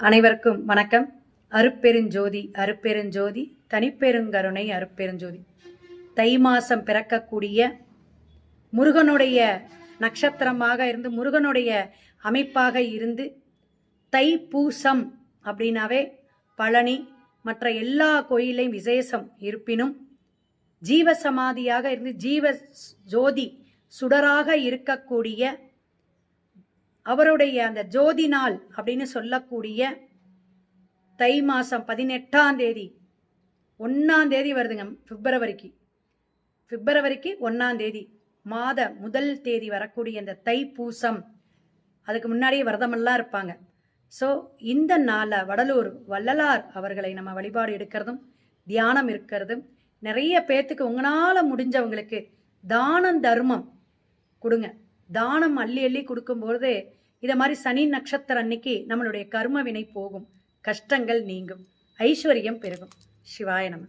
அனைவருக்கும் வணக்கம். அருட்பெருஞ்சோதி அருட்பெருஞ்சோதி தனிப்பெருங்கருணை அருட்பெருஞ்சோதி. தை மாசம் பிறக்கக்கூடிய முருகனுடைய நட்சத்திரமாக இருந்து முருகனுடைய அமைப்பாக இருந்து தை பூசம் அப்படின்னாவே பழனி மற்ற எல்லா கோயிலையும் விசேஷம் இருப்பினும் ஜீவசமாதியாக இருந்து ஜீவ ஜோதி சுடராக இருக்கக்கூடிய அவருடைய அந்த ஜோதி நாள் அப்படின்னு சொல்லக்கூடிய தை மாதம் 18ஆம் தேதி 1ஆம் தேதி வருதுங்க. பிப்ரவரிக்கு 1ஆம் தேதி மாத முதல் தேதி வரக்கூடிய இந்த தை பூசம். அதுக்கு முன்னாடியே விரதமெல்லாம் இருப்பாங்க. ஸோ இந்த நாளை வடலூர் வள்ளலார் அவர்களை நம்ம வழிபாடு எடுக்கிறதும் தியானம் இருக்கிறதும் நிறைய பேர்த்துக்கு உங்களால் முடிஞ்சவங்களுக்கு தானம் தர்மம் கொடுங்க. தானம் அள்ளி அள்ளி கொடுக்கும்போது இதை மாதிரி சனி நட்சத்திரம் அன்னைக்கு நம்மளுடைய கர்ம வினை போகும், கஷ்டங்கள் நீங்கும், ஐஸ்வர்யம் பெருகும். சிவாய நம.